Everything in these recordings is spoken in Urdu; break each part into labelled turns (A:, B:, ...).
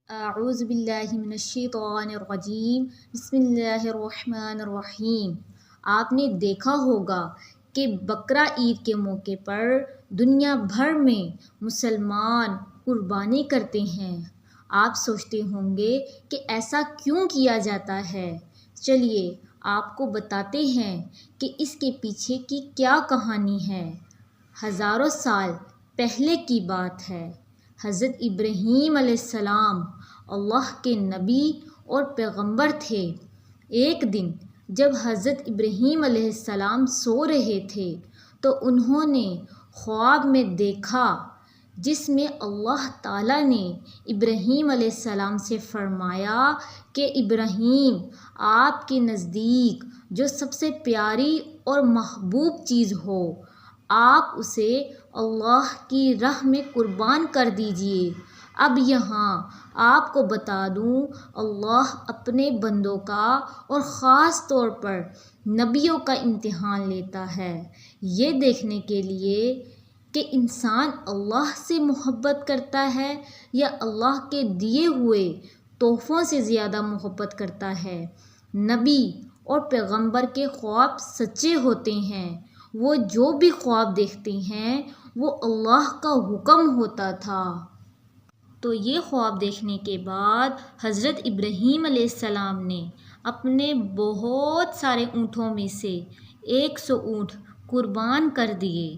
A: اعوذ باللہ من الشیطان الرجیم بسم اللہ الرحمن الرحیم۔ آپ نے دیکھا ہوگا کہ بقرہ عید کے موقع پر دنیا بھر میں مسلمان قربانی کرتے ہیں۔ آپ سوچتے ہوں گے کہ ایسا کیوں کیا جاتا ہے؟ چلیے آپ کو بتاتے ہیں کہ اس کے پیچھے کی کیا کہانی ہے۔ ہزاروں سال پہلے کی بات ہے۔ حضرت ابراہیم علیہ السلام اللہ کے نبی اور پیغمبر تھے۔ ایک دن جب حضرت ابراہیم علیہ السلام سو رہے تھے تو انہوں نے خواب میں دیکھا، جس میں اللہ تعالیٰ نے ابراہیم علیہ السلام سے فرمایا کہ ابراہیم، آپ کے نزدیک جو سب سے پیاری اور محبوب چیز ہو، آپ اسے اللہ کی راہ میں قربان کر دیجئے۔ اب یہاں آپ کو بتا دوں، اللہ اپنے بندوں کا اور خاص طور پر نبیوں کا امتحان لیتا ہے، یہ دیکھنے کے لیے کہ انسان اللہ سے محبت کرتا ہے یا اللہ کے دیے ہوئے تحفوں سے زیادہ محبت کرتا ہے۔ نبی اور پیغمبر کے خواب سچے ہوتے ہیں۔ وہ جو بھی خواب دیکھتے ہیں وہ اللہ کا حکم ہوتا تھا۔ تو یہ خواب دیکھنے کے بعد حضرت ابراہیم علیہ السلام نے اپنے بہت سارے اونٹوں میں سے 100 اونٹ قربان کر دیے۔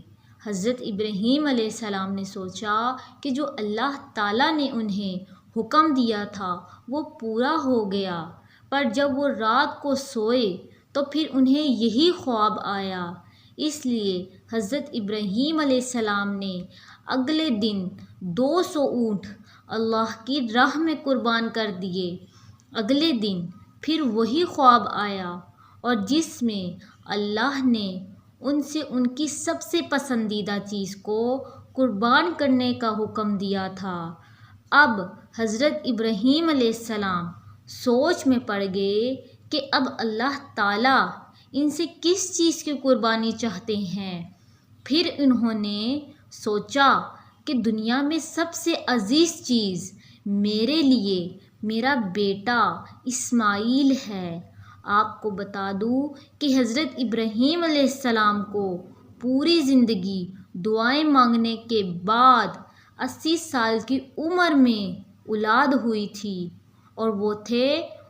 A: حضرت ابراہیم علیہ السلام نے سوچا کہ جو اللہ تعالیٰ نے انہیں حکم دیا تھا وہ پورا ہو گیا، پر جب وہ رات کو سوئے تو پھر انہیں یہی خواب آیا۔ اس لیے حضرت ابراہیم علیہ السلام نے اگلے دن 200 اونٹ اللہ کی راہ میں قربان کر دیے۔ اگلے دن پھر وہی خواب آیا اور جس میں اللہ نے ان سے ان کی سب سے پسندیدہ چیز کو قربان کرنے کا حکم دیا تھا۔ اب حضرت ابراہیم علیہ السلام سوچ میں پڑ گئے کہ اب اللہ تعالیٰ ان سے کس چیز کی قربانی چاہتے ہیں۔ پھر انہوں نے سوچا کہ دنیا میں سب سے عزیز چیز میرے لیے میرا بیٹا اسماعیل ہے۔ آپ کو بتا دوں کہ حضرت ابراہیم علیہ السلام کو پوری زندگی دعائیں مانگنے کے بعد 80 سال کی عمر میں اولاد ہوئی تھی، اور وہ تھے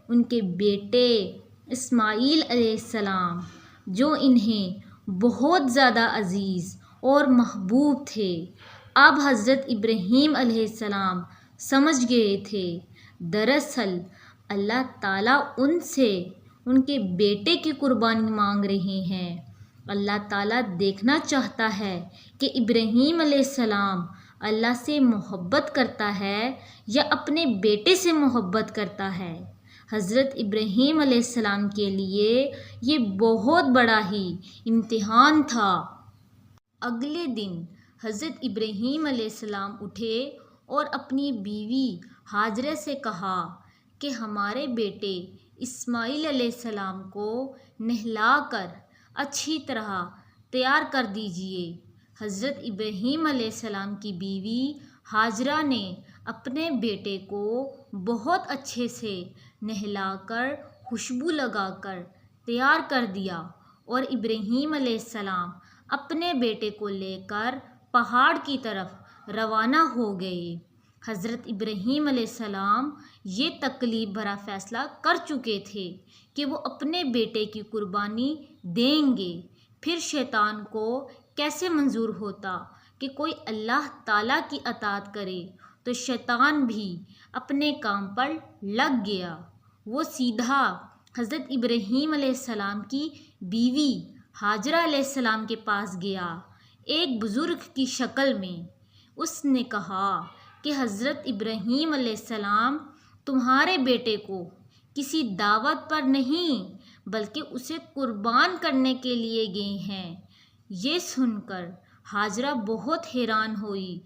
A: ان کے بیٹے اسماعیل علیہ السلام، جو انہیں بہت زیادہ عزیز اور محبوب تھے۔ اب حضرت ابراہیم علیہ السلام سمجھ گئے تھے، دراصل اللہ تعالیٰ ان سے ان کے بیٹے کی قربانی مانگ رہے ہیں۔ اللہ تعالیٰ دیکھنا چاہتا ہے کہ ابراہیم علیہ السلام اللہ سے محبت کرتا ہے یا اپنے بیٹے سے محبت کرتا ہے۔ حضرت ابراہیم علیہ السلام کے لیے یہ بہت بڑا ہی امتحان تھا۔ اگلے دن حضرت ابراہیم علیہ السلام اٹھے اور اپنی بیوی ہاجرہ سے کہا کہ ہمارے بیٹے اسماعیل علیہ السلام کو نہلا کر اچھی طرح تیار کر دیجئے۔ حضرت ابراہیم علیہ السلام کی بیوی ہاجرہ نے اپنے بیٹے کو بہت اچھے سے نہلا کر خوشبو لگا کر تیار کر دیا، اور ابراہیم علیہ السلام اپنے بیٹے کو لے کر پہاڑ کی طرف روانہ ہو گئے۔ حضرت ابراہیم علیہ السلام یہ تکلیف بھرا فیصلہ کر چکے تھے کہ وہ اپنے بیٹے کی قربانی دیں گے۔ پھر شیطان کو کیسے منظور ہوتا کہ کوئی اللہ تعالیٰ کی اطاعت کرے، تو شیطان بھی اپنے کام پر لگ گیا۔ وہ سیدھا حضرت ابراہیم علیہ السلام کی بیوی ہاجرہ علیہ السلام کے پاس گیا، ایک بزرگ کی شکل میں۔ اس نے کہا کہ حضرت ابراہیم علیہ السلام تمہارے بیٹے کو کسی دعوت پر نہیں بلکہ اسے قربان کرنے کے لیے گئے ہیں۔ یہ سن کر ہاجرہ بہت حیران ہوئی